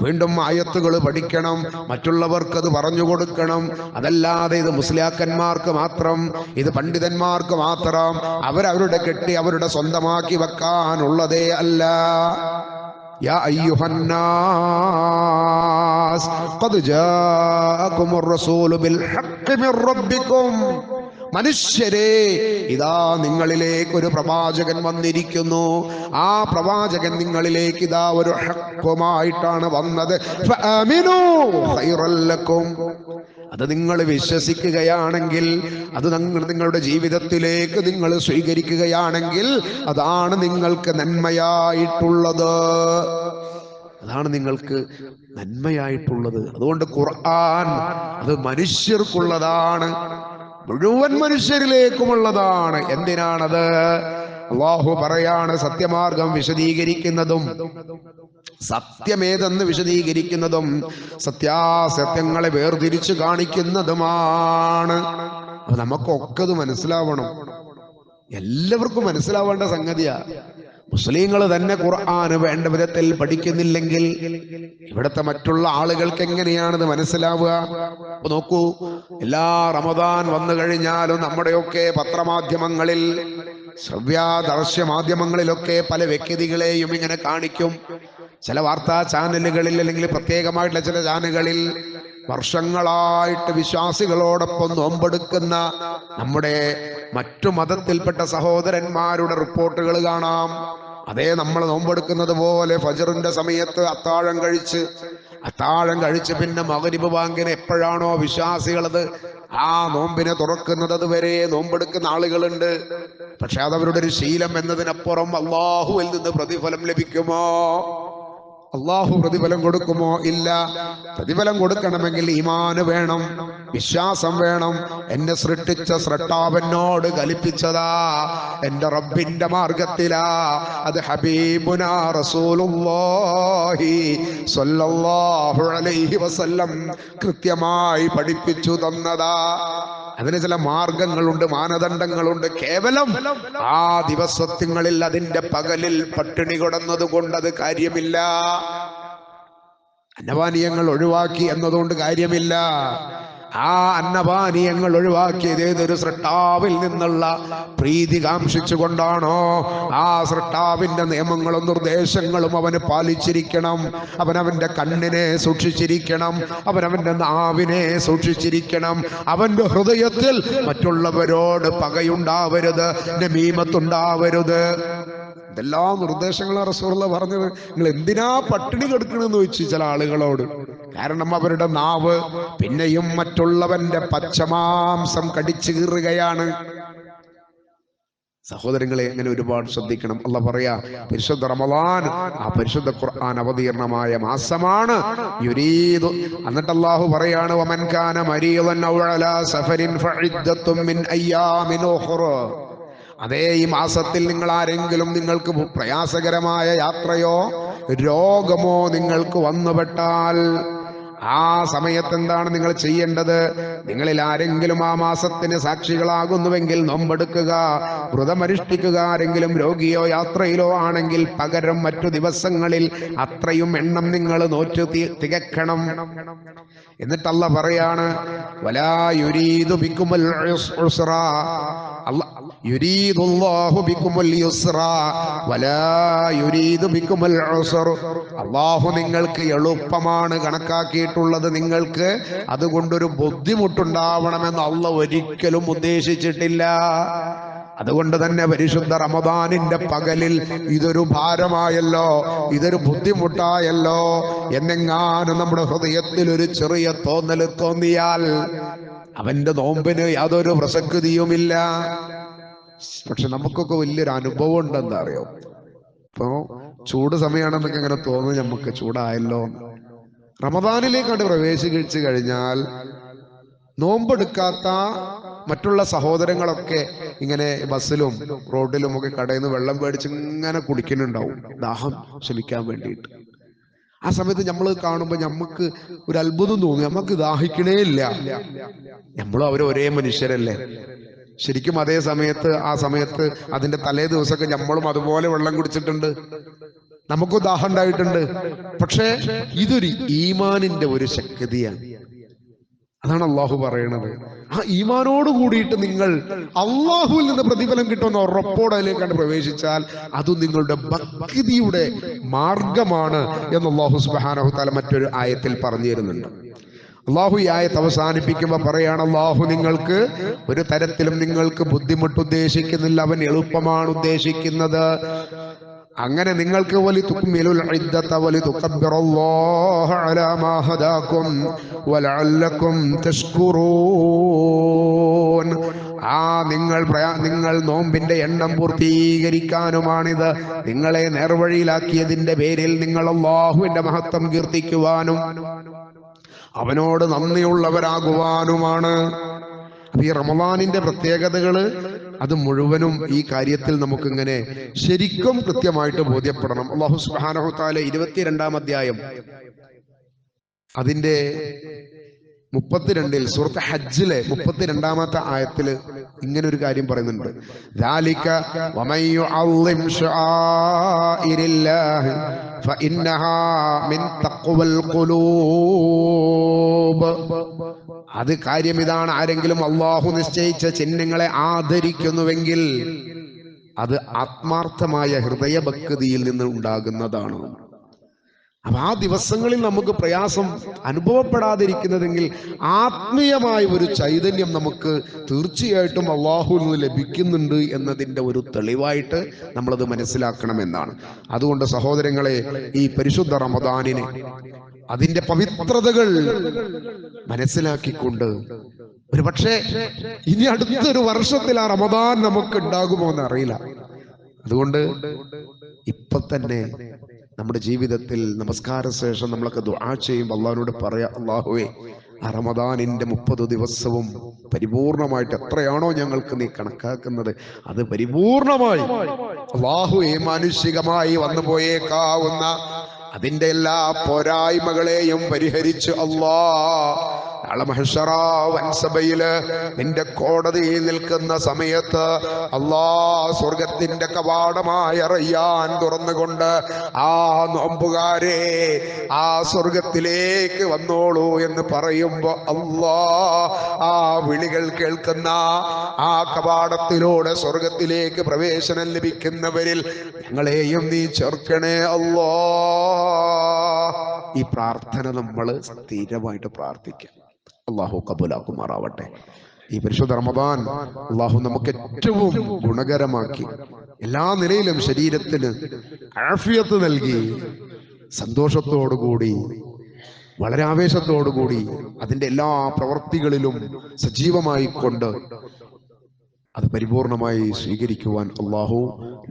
S1: വീണ്ടും ആയത്തുകൾ പഠിക്കണം, മറ്റുള്ളവർക്കത് പറഞ്ഞു കൊടുക്കണം. അതല്ലാതെ ഇത് മുസ്ലിയാക്കന്മാർക്ക് മാത്രം, ഇത് പണ്ഡിതന്മാർക്ക് മാത്രം, അവരവരുടെ കെട്ടി അവരുടെ സ്വന്തമാക്കി വെക്കാനുള്ളതേ അല്ല. യാ അയ്യുഹന്നാസ് ഖദ് ജാഅകുമുർ റസൂലു ബിൽ ഹഖ് മിർ റബ്ബികും. മനുഷ്യരെ, ഇതാ നിങ്ങളിലേക്ക് ഒരു പ്രവാചകൻ വന്നിരിക്കുന്നു. ആ പ്രവാചകൻ നിങ്ങളിലേക്ക് ഇതാ ഒരു ഹഖുമായിട്ടാണ് വന്നത്. ഫആമിനൂ ഖൈറൽ ലക്കും. അത് നിങ്ങൾ വിശ്വസിക്കുകയാണെങ്കിൽ, അത് നിങ്ങളുടെ ജീവിതത്തിലേക്ക് നിങ്ങൾ സ്വീകരിക്കുകയാണെങ്കിൽ അതാണ് നിങ്ങൾക്ക് നന്മയായിട്ടുള്ളത്. അതാണ് നിങ്ങൾക്ക് നന്മയായിട്ടുള്ളത്. അതുകൊണ്ട് ഖുർആൻ അത് മനുഷ്യർക്കുള്ളതാണ്, മുഴുവൻ മനുഷ്യരിലേക്കുമുള്ളതാണ്. എന്തിനാണത്? അല്ലാഹു പറയാണ്, സത്യമാർഗം വിശദീകരിക്കുന്നതും സത്യമേതെന്ന് വിശദീകരിക്കുന്നതും സത്യാസത്യങ്ങളെ വേർതിരിച്ചു കാണിക്കുന്നതുമാണ്. അപ്പൊ നമുക്കൊക്കെ അത് മനസ്സിലാവണം, എല്ലാവർക്കും മനസ്സിലാവേണ്ട സംഗതിയാ. മുസ്ലിങ്ങൾ തന്നെ ഖുർആൻ വേണ്ട വിധത്തിൽ പഠിക്കുന്നില്ലെങ്കിൽ ഇവിടുത്തെ മറ്റുള്ള ആളുകൾക്ക് എങ്ങനെയാണിത് മനസ്സിലാവുക? അപ്പൊ നോക്കൂ, എല്ലാ റമദാൻ വന്നു കഴിഞ്ഞാലും നമ്മുടെയൊക്കെ പത്രമാധ്യമങ്ങളിൽ, ശ്രവ്യാദർശ്യ മാധ്യമങ്ങളിലൊക്കെ പല വ്യക്തികളെയും ഇങ്ങനെ കാണിക്കും. ചില വാർത്താ ചാനലുകളിൽ അല്ലെങ്കിൽ പ്രത്യേകമായിട്ടുള്ള ചില ചാനലുകളിൽ വർഷങ്ങളായിട്ട് വിശ്വാസികളോടൊപ്പം നോമ്പെടുക്കുന്ന നമ്മുടെ മറ്റു മതത്തിൽപ്പെട്ട സഹോദരന്മാരുടെ റിപ്പോർട്ടുകൾ കാണാം. അതേ, നമ്മൾ നോമ്പെടുക്കുന്നത് പോലെ ഫജ്റിന്റെ സമയത്ത് അത്താഴം കഴിച്ച് പിന്നെ മഗ്രിബ് ബാങ്കിന് എപ്പോഴാണോ വിശ്വാസികളത് ആ നോമ്പിനെ തുറക്കുന്നത് അതുവരെ നോമ്പെടുക്കുന്ന ആളുകളുണ്ട്. പക്ഷെ അതവരുടെ ഒരു ശീലം എന്നതിനപ്പുറം അല്ലാഹുവിൽ നിന്ന് പ്രതിഫലം ലഭിക്കുമോ? അല്ലാഹു പ്രതിഫലം കൊടുക്കുമോ? ഇല്ല. പ്രതിഫലം കൊടുക്കണമെങ്കിൽ ഈമാന് വേണം, വിശ്വാസം വേണം. എന്നെ സൃഷ്ടിച്ച സ്രഷ്ടാവനോട് കൽപ്പിച്ചതാ, എന്റെ റബ്ബിന്റെ മാർഗത്തിലാ. അത് ഹബീബുനാ റസൂലുള്ളാഹി സ്വല്ലല്ലാഹു അലൈഹി വസല്ലം കൃത്യമായി പഠിപ്പിച്ചു തന്നതാ. അതിന് ചില മാർഗങ്ങളുണ്ട്, മാനദണ്ഡങ്ങളുണ്ട്. കേവലം ആ ദിവസങ്ങളിൽ അതിന്റെ പകലിൽ പട്ടിണി കിടന്നത് കൊണ്ടത് കാര്യമില്ല. അന്നപാനീയങ്ങൾ ഒഴിവാക്കി എന്നതുകൊണ്ട് കാര്യമില്ല. ആ അന്നപാനീയങ്ങൾ ഒഴിവാക്കിയത് ഏതൊരു സൃഷ്ടാവിൽ നിന്നുള്ള പ്രീതി കാംക്ഷിച്ചുകൊണ്ടാണോ ആ സൃഷ്ടാവിന്റെ നിയമങ്ങളും നിർദ്ദേശങ്ങളും അവന് പാലിച്ചിരിക്കണം. അവനവന്റെ കണ്ണിനെ സൂക്ഷിച്ചിരിക്കണം, അവനവന്റെ നാവിനെ സൂക്ഷിച്ചിരിക്കണം. അവന്റെ ഹൃദയത്തിൽ മറ്റുള്ളവരോട് പകയുണ്ടാവരുത്, നമീമത്തുണ്ടാവരുത്. ഇതെല്ലാ നിർദ്ദേശങ്ങളും റസൂലുള്ള പറഞ്ഞത്. നിങ്ങൾ എന്തിനാ പട്ടിണി കിടക്കണമെന്ന് ചോദിച്ചു ചില ആളുകളോട്. കാരണം അവരുടെ നാവ് പിന്നെയും മറ്റുള്ളവന്റെ പച്ചമാംസം കടിച്ചു കീറുകയാണ്. സഹോദരങ്ങളെ, അങ്ങനെ ഒരുപാട് ശ്രദ്ധിക്കണം. അല്ലാഹു പറയാ, പരിശുദ്ധ റമളാൻ ആ പരിശുദ്ധ ഖുർആൻ അവതീർണമായ മാസമാണ്. യുരീദു, എന്നിട്ട് അല്ലാഹു പറയാണ്, വമൻ കാന മരീദൻ ഔ അലാ സഫരിൻ ഫഇദ്ദത്തും മിൻ അയ്യാമിൻ ഉഖ്റ. അതേ, ഈ മാസത്തിൽ നിങ്ങൾ ആരെങ്കിലും നിങ്ങൾക്ക് പ്രയാസകരമായ യാത്രയോ രോഗമോ നിങ്ങൾക്ക് വന്നുപെട്ടാൽ ആ സമയത്ത് എന്താണ് നിങ്ങൾ ചെയ്യേണ്ടത്? നിങ്ങളിൽ ആരെങ്കിലും ആ മാസത്തിന് സാക്ഷികളാകുന്നുവെങ്കിൽ നോമ്പെടുക്കുക, വ്രതമനുഷ്ഠിക്കുക. ആരെങ്കിലും രോഗിയോ യാത്രയിലോ ആണെങ്കിൽ പകരം മറ്റു ദിവസങ്ങളിൽ അത്രയും എണ്ണം നിങ്ങൾ നോറ്റ് തികക്കണം. എന്നിട്ട് അല്ലാഹു പറയാണ്, വലാ യുരീദു ബിക്കുമുൽ ഉസ്റ, യുരീദുല്ലാഹു ബിക്കുമുൽ യുസ്റ വലാ യുരീദു ബിക്കുമുൽ ഉസ്റ. അല്ലാഹു നിങ്ങൾക്ക് എളുപ്പമാണ് കണക്കാക്കിയിട്ടുള്ളത്, നിങ്ങൾക്ക് അതുകൊണ്ടൊരു ബുദ്ധിമുട്ടുണ്ടാവണമെന്ന് അല്ലാഹു ഒരിക്കലും ഉദ്ദേശിച്ചിട്ടില്ല. അതുകൊണ്ട് തന്നെ പരിശുദ്ധ റമദാനിന്റെ പകലിൽ ഇതൊരു ഭാരമായല്ലോ, ഇതൊരു ബുദ്ധിമുട്ടായല്ലോ എന്നെങ്ങാനും നമ്മുടെ ഹൃദയത്തിൽ ഒരു ചെറിയ തോന്നൽ തോന്നിയാൽ അവന്റെ നോമ്പിന് യാതൊരു പ്രസക്തിയുമില്ല. പക്ഷെ നമുക്കൊക്കെ വലിയൊരു അനുഭവം ഉണ്ടെന്ന് അറിയോ. ഇപ്പോ ചൂട് സമയമാണെന്നൊക്കെ ഇങ്ങനെ തോന്നുന്നു, നമുക്ക് ചൂടായല്ലോ. റമദാനിലേക്കാണ്ട് പ്രവേശിച്ചു കഴിഞ്ഞാൽ നോമ്പെടുക്കാത്ത മറ്റുള്ള സഹോദരങ്ങളൊക്കെ ഇങ്ങനെ ബസ്സിലും റോഡിലും ഒക്കെ കടയിൽ നിന്ന് വെള്ളം മേടിച്ച് ഇങ്ങനെ കുടിക്കുന്നുണ്ടാവും, ദാഹം ശമിക്കാൻ വേണ്ടിയിട്ട്. ആ സമയത്ത് നമ്മൾ കാണുമ്പോൾ നമുക്ക് ഒരു അത്ഭുതം തോന്നി, നമുക്ക് ദാഹിക്കണേ ഇല്ല. നമ്മളും അവരും ഒരേ മനുഷ്യരല്ലേ. ശരിക്കും അതേ സമയത്ത് ആ സമയത്ത് അതിന്റെ തലേ ദിവസമൊക്കെ നമ്മളും അതുപോലെ വെള്ളം കുടിച്ചിട്ടുണ്ട്, നമുക്കും ദാഹം ഉണ്ടായിട്ടുണ്ട്. പക്ഷേ ഇതൊരു ഈമാനിന്റെ ഒരു ശക്തിയാണ്. അതാണ് അള്ളാഹു പറയണത്. ആ ഈമാനോട് കൂടിയിട്ട് നിങ്ങൾ അള്ളാഹുവിൽ നിന്ന് പ്രതിഫലം കിട്ടുമെന്ന ഉറപ്പോടെ അതിലേക്കാണ്ട് പ്രവേശിച്ചാൽ അത് നിങ്ങളുടെ ഭക്തിയുടെ മാർഗമാണ് എന്ന് അല്ലാഹു സുബ്ഹാനഹു തആല മറ്റൊരു ആയത്തിൽ പറഞ്ഞു തരുന്നുണ്ട്. അള്ളാഹു ഈ ആയത്ത് അവസാനിപ്പിക്കുമ്പോൾ പറയാണ്, അള്ളാഹു നിങ്ങൾക്ക് ഒരു തരത്തിലും നിങ്ങൾക്ക് ബുദ്ധിമുട്ട് ഉദ്ദേശിക്കുന്നില്ല, അവൻ എളുപ്പമാണ് ഉദ്ദേശിക്കുന്നത്. അങ്ങനെ നിങ്ങൾക്ക് വലിതുക്മിലുൽ ഇദ്ദത വലിതുകബ്ബിറുല്ലാഹ അലാ മാ ഹദാകും വലഅല്ലകും തഷ്കുറൂൻ. ആ നിങ്ങൾ നോമ്പിന്റെ എണ്ണം പൂർത്തീകരിക്കാനുമാണിത്. നിങ്ങളെ നേർവഴിയിലാക്കിയതിന്റെ പേരിൽ നിങ്ങൾ അല്ലാഹുവിന്റെ മഹത്വം കീർത്തിക്കുവാനും അവനോട് നന്ദിയുള്ളവരാകുവാനുമാണ്. അപ്പൊ ഈ റമദാനിന്റെ പ്രത്യേകതകള് അത് മുഴുവനും ഈ കാര്യത്തിൽ നമുക്കിങ്ങനെ ശരിക്കും കൃത്യമായിട്ട് ബോധ്യപ്പെടണം. അല്ലാഹു സുബ്ഹാനഹു വ തആല 22-ാം അധ്യായം അതിന്റെ 32-ൽ സൂറത്ത് ഹജ്ജിലെ 32-ാമത്തെ ആയത്തില് ഇങ്ങനെ ഒരു കാര്യം പറയുന്നുണ്ട്. ذَلِكَ وَمَن يُعَظِّمْ شَعَائِرَ اللَّهِ فَإِنَّهَا مِن تَقْوَى الْقُلُوبِ. അത് കാര്യം ഇതാണ്, ആരെങ്കിലും അല്ലാഹു നിശ്ചയിച്ച ചിഹ്നങ്ങളെ ആദരിക്കുന്നുവെങ്കിൽ അത് ആത്മാർത്ഥമായ ഹൃദയഭക്തിയിൽ നിന്ന് ഉണ്ടാകുന്നതാണ്. അപ്പൊ ആ ദിവസങ്ങളിൽ നമുക്ക് പ്രയാസം അനുഭവപ്പെടാതിരിക്കുന്നതെങ്കിൽ ആത്മീയമായ ഒരു ചൈതന്യം നമുക്ക് തീർച്ചയായിട്ടും അല്ലാഹുവിൽ നിന്ന് ലഭിക്കുന്നുണ്ട് എന്നതിൻ്റെ ഒരു തെളിവായിട്ട് നമ്മളത് മനസ്സിലാക്കണമെന്നാണ്. അതുകൊണ്ട് സഹോദരങ്ങളെ, ഈ പരിശുദ്ധ റമദാനിനെ അതിന്റെ പവിത്രതകൾ മനസ്സിലാക്കിക്കൊണ്ട് ഒരു പക്ഷേ ഇനി അടുത്തൊരു വർഷത്തിൽ ആ റമദാൻ നമുക്ക് ഉണ്ടാകുമോ എന്ന് അറിയില്ല. അതുകൊണ്ട് ഇപ്പൊ തന്നെ നമ്മുടെ ജീവിതത്തിൽ നമസ്കാര ശേഷം നമ്മളൊക്കെ ദുആ ചെയ്യുമ്പോൾ അള്ളാഹുവിനോട് പറയാം, അല്ലാഹുവേ ആ റമദാനിന്റെ 30 ദിവസവും പരിപൂർണമായിട്ട് എത്രയാണോ ഞങ്ങൾക്ക് നീ കണക്കാക്കുന്നത് അത് പരിപൂർണമായി അല്ലാഹുവേ മാനുഷികമായി വന്നു പോയേക്കാവുന്ന അതിന്റെ എല്ലാ പോരായ്മകളെയും പരിഹരിച്ച് നാളെ മഹ്ശറ വൻസഭയില് നിന്റെ കോടതിയിൽ നിൽക്കുന്ന സമയത്ത് സ്വർഗത്തിന്റെ കവാടമായ റയ്യാൻ തുറന്നുകൊണ്ട് ആ നോമ്പുകാരെ ആ സ്വർഗത്തിലേക്ക് വന്നോളൂ എന്ന് പറയുമ്പോ ആ വിളികൾ കേൾക്കുന്ന ആ കവാടത്തിലൂടെ സ്വർഗത്തിലേക്ക് പ്രവേശനം ലഭിക്കുന്നവരിൽ ഞങ്ങളെയും നീ ചേർക്കണേ അല്ലാ. ഈ പ്രാർത്ഥന നമ്മൾ സ്ഥിരമായിട്ട് പ്രാർത്ഥിക്കാം. അല്ലാഹു കബൂലാക്കുമാറാവട്ടെ. ഈ പരിശുദ്ധ റമദാൻ അല്ലാഹു നമുക്ക് ഏറ്റവും ഗുണകരമാക്കി എല്ലാ നിലയിലും ശരീരത്തിന് ആഫിയത്ത് നൽകി സന്തോഷത്തോടുകൂടി വളരെ ആവേശത്തോടുകൂടി അതിന്റെ എല്ലാ പ്രവർത്തികളിലും സജീവമായി കൊണ്ട് അത് പരിപൂർണമായി സ്വീകരിക്കുവാൻ അല്ലാഹു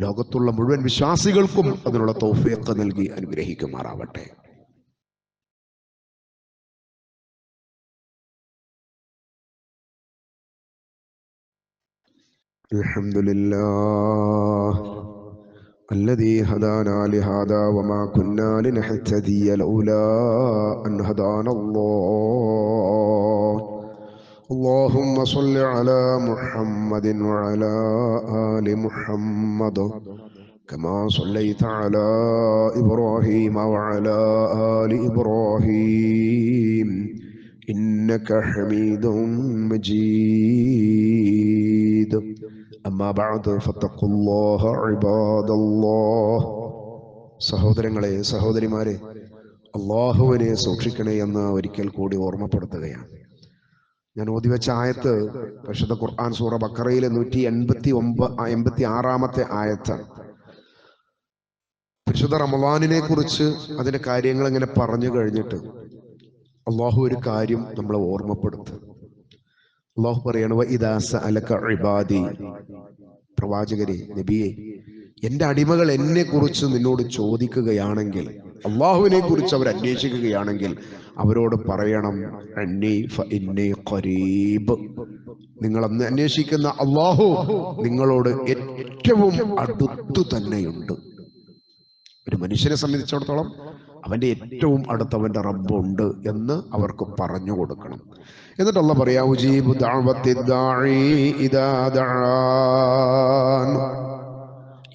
S1: ലോകത്തുള്ള മുഴുവൻ വിശ്വാസികൾക്കും അതിനുള്ള തൗഫീഖ് നൽകി അനുഗ്രഹിക്കുമാറാവട്ടെ. അൽഹംദുലില്ലാഹ് الذي هدانا لهذا وما كنا لنهتدي لولا أن هدانا الله. اللهم صل على محمد وعلى آل محمد كما صليت على إبراهيم وعلى آل إبراهيم إنك حميد مجيد. أما بعد فاتقوا الله عباد الله. സഹോദരങ്ങളെ സഹോദരിമാരെ, അല്ലാഹുവിനെ സൂക്ഷിക്കണേ എന്ന് ഒരിക്കൽ കൂടി ഓർമ്മപ്പെടുത്തുകയാണ്. ഞാൻ ഓതിവെച്ച ആയത്ത് പരിശുദ്ധ ഖുർആൻ സൂറ ബഖറയിലെ 186-ാമത്തെ ആയത്താണ്. പരിശുദ്ധ റമദാനിനെ കുറിച്ച് അതിന്റെ കാര്യങ്ങൾ ഇങ്ങനെ പറഞ്ഞു കഴിഞ്ഞിട്ട് അല്ലാഹു ഒരു കാര്യം നമ്മളെ ഓർമ്മപ്പെടുത്തും. അല്ലാഹു പറയാണ്, വഇദാ സഅലക ഇബാദി, പ്രവാചകരെ നബിയെ, എന്റെ അടിമകൾ എന്നെ കുറിച്ച് നിന്നോട് ചോദിക്കുകയാണെങ്കിൽ, അല്ലാഹുവിനെ കുറിച്ച് അവർ അന്വേഷിക്കുകയാണെങ്കിൽ അവരോട് പറയണം, അന്നീ ഫഇന്നീ ഖരീബ്, നിങ്ങൾ അന്ന് അന്വേഷിക്കുന്ന അല്ലാഹു നിങ്ങളോട് ഏറ്റവും അടുത്തു തന്നെയുണ്ട്. ഒരു മനുഷ്യനെ സംബന്ധിച്ചിടത്തോളം അവന്റെ ഏറ്റവും അടുത്തവന്റെ റബ്ബുണ്ട് എന്ന് അവർക്ക് പറഞ്ഞു കൊടുക്കണം. എന്നിട്ട് അല്ലാഹു പറയാ, ഉജീബു ദഅവത്തി ദാഇ ഇദാ ദഅാൻ,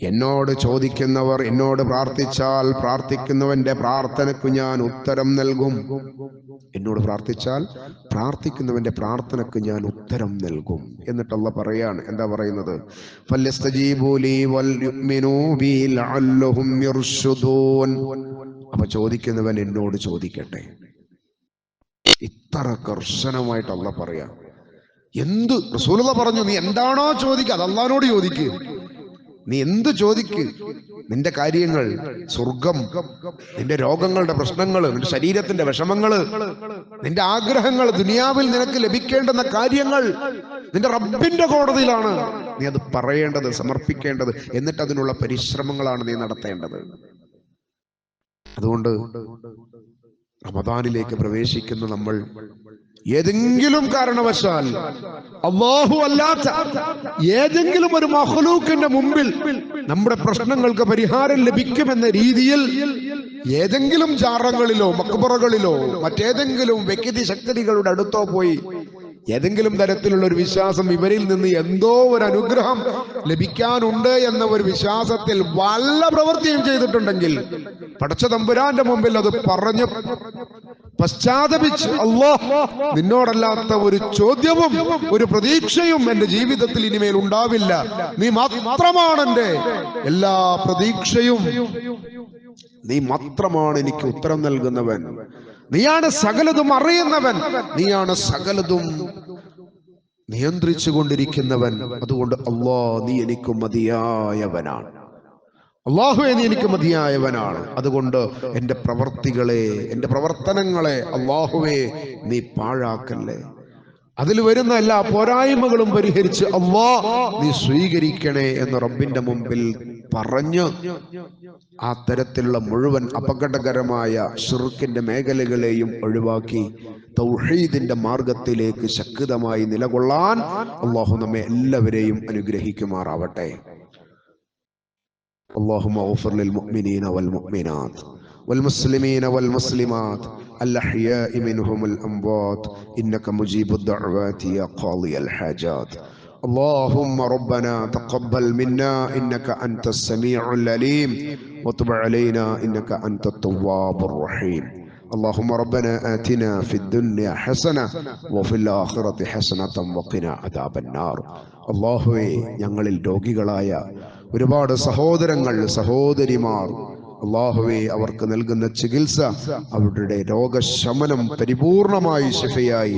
S1: എന്നോട് ചോദിക്കുന്നവർ എന്നോട് പ്രാർത്ഥിച്ചാൽ പ്രാർത്ഥിക്കുന്നവന്റെ പ്രാർത്ഥനയ്ക്ക് ഞാൻ ഉത്തരം നൽകും. എന്നോട് പ്രാർത്ഥിച്ചാൽ പ്രാർത്ഥിക്കുന്നവന്റെ പ്രാർത്ഥനയ്ക്ക് ഞാൻ ഉത്തരം നൽകും. എന്നിട്ട് അല്ലാഹു പറയാണ്, എന്താ പറയുന്നത്? ഫല്ലസ്തജീബൂ ലീ വൽയുമിനൂ ബി ലഅല്ലഹും യർശുദൂൻ. അപ്പൊ ചോദിക്കുന്നവൻ എന്നോട് ചോദിക്കട്ടെ. ഇത്ര കർശനമായിട്ട് അല്ലാഹു പറയാ. എന്ത് റസൂലുള്ളാഹി പറഞ്ഞു, നീ എന്താണോ ചോദിക്കുക അത് അല്ലാഹുവോട് ചോദിക്ക്. നീ എന്ത് ചോദിക്ക്, നിന്റെ കാര്യങ്ങൾ, സ്വർഗം, നിന്റെ രോഗങ്ങളുടെ പ്രശ്നങ്ങൾ, നിന്റെ ശരീരത്തിന്റെ വിഷമങ്ങള്, നിന്റെ ആഗ്രഹങ്ങൾ, ദുനിയാവിൽ നിനക്ക് ലഭിക്കേണ്ടുന്ന കാര്യങ്ങൾ നിന്റെ റബ്ബിന്റെ കോടതിയിലാണ് നീ അത് പറയേണ്ടത്, സമർപ്പിക്കേണ്ടത്. എന്നിട്ട് അതിനുള്ള പരിശ്രമങ്ങളാണ് നീ നടത്തേണ്ടത്. അതുകൊണ്ട് റമദാനിലേക്ക് പ്രവേശിക്കുന്ന നമ്മൾ ഏതെങ്കിലും കാരണവശാൽ അല്ലാഹു അല്ലാത്ത ഏതെങ്കിലും ഒരു മഖ്ലൂക്കിന്റെ മുമ്പിൽ നമ്മുടെ പ്രശ്നങ്ങൾക്ക് പരിഹാരം ലഭിക്കുമെന്ന രീതിയിൽ ഏതെങ്കിലും ജാറങ്ങളിലോ മക്ബറകളിലോ മറ്റേതെങ്കിലും വ്യക്തി ശക്തികളുടെ അടുത്തോ പോയി ഏതെങ്കിലും തരത്തിലുള്ള ഒരു വിശ്വാസം, ഇവരിൽ നിന്ന് എന്തോ ഒരു അനുഗ്രഹം ലഭിക്കാനുണ്ട് എന്ന ഒരു വിശ്വാസത്തിൽ വല്ല പ്രവൃത്തിയും ചെയ്തിട്ടുണ്ടെങ്കിൽ പടച്ച തമ്പുരാന്റെ മുമ്പിൽ അത് പറഞ്ഞ് പശ്ചാത്തപിച്ച്, അല്ലാഹ് നിന്നോടല്ലാത്ത ഒരു ചോദ്യവും ഒരു പ്രതീക്ഷയും എന്റെ ജീവിതത്തിൽ ഇനിമേൽ ഉണ്ടാവില്ല, നീ മാത്രമാണ് എന്റെ എല്ലാ പ്രതീക്ഷയും, നീ മാത്രമാണ് എനിക്ക് ഉത്തരം നൽകുന്നവൻ, നീയാണ് സകലതും അറിയുന്നവൻ, നീയാണ് സകലതും നിയന്ത്രിച്ചു കൊണ്ടിരിക്കുന്നവൻ. അതുകൊണ്ട് അല്ലാഹ് നീ എനിക്ക് മതിയായവനാണ്, അല്ലാഹുവേ നീ എനിക്ക് മതിയായവനാണ്. അതുകൊണ്ട് എൻ്റെ പ്രവർത്തികളെ, എൻ്റെ പ്രവർത്തനങ്ങളെ അല്ലാഹുവേ നീ പാഴാക്കല്ലേ. അതിൽ വരുന്ന എല്ലാ പോരായ്മകളും പരിഹരിച്ച് അല്ലാഹ് നീ സ്വീകരിക്കണേ എന്ന് റബ്ബിന്റെ മുമ്പിൽ പറഞ്ഞ് ആ തരത്തിലുള്ള മുഴുവൻ അപകടകരമായ ശിർക്കിന്റെ മേഖലകളെയും ഒഴിവാക്കി തൗഹീദിന്റെ മാർഗത്തിലേക്ക് ശക്തമായി നിലകൊള്ളാൻ അല്ലാഹു നമ്മെ എല്ലാവരെയും അനുഗ്രഹിക്കുമാറാവട്ടെ. اللهم اغفر للمؤمنين والمؤمنات والمسلمين والمسلمات الأحياء منهم الأموات إنك مجيب الدعوات يا قاضي الحاجات. اللهم ربنا تقبل منا إنك أنت السميع العليم وتب علينا إنك أنت التواب الرحيم. اللهم ربنا آتنا في الدنيا حسنة وفي الآخرة حسنة وقنا عذاب النار. അല്ലാഹുവേ, ഞങ്ങളിൽ രോഗികളായ ഒരുപാട് സഹോദരങ്ങൾ സഹോദരിമാർ, അല്ലാഹുവേ അവർക്ക് നൽകുന്ന ചികിത്സ, അവരുടെ രോഗശമനം പരിപൂർണമായി ശിഫയായി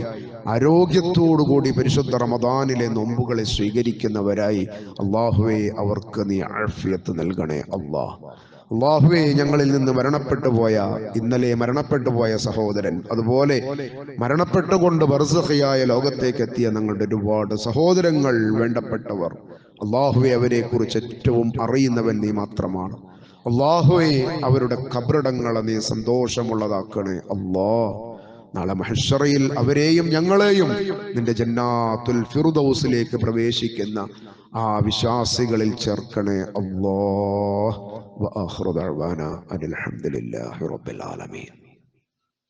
S1: ആരോഗ്യത്തോടുകൂടി പരിശുദ്ധ റമദാനിലെ നോമ്പുകളെ സ്വീകരിക്കുന്നവരായി അല്ലാഹുവേ അവർക്ക് നീ ആഫിയത്ത് നൽകണേ. അല്ലാഹുവേ, ഞങ്ങളിൽ നിന്ന് ഇന്നലെ മരണപ്പെട്ടു പോയ സഹോദരൻ, അതുപോലെ മരണപ്പെട്ടുകൊണ്ട് ബർസഖിയായ ലോകത്തേക്ക് എത്തിയ ഞങ്ങളുടെ ഒരുപാട് സഹോദരങ്ങൾ, വേണ്ടപ്പെട്ടവർ, അല്ലാഹുവേ അവരെ കുറിച്ച് ഏറ്റവും അറിയുന്നവൻ നീ മാത്രമാണ്. അല്ലാഹുവേ അവരുടെ ഖബറിടങ്ങളെ നീ സന്തോഷമുള്ളതാക്കണേ. നാളെ മഹ്ശറയിൽ അവരെയും ഞങ്ങളെയും നിന്റെ ജന്നാത്തുൽ ഫിർദൗസിലേക്ക് പ്രവേശിക്കുന്ന ആ വിശ്വാസികളിൽ ചേർക്കണേ. അല്ലാഹ് വആഖിറു ദഅ്വാനാ അനിൽ ഹംദുലില്ലാഹി റബ്ബിൽ ആലമീൻ.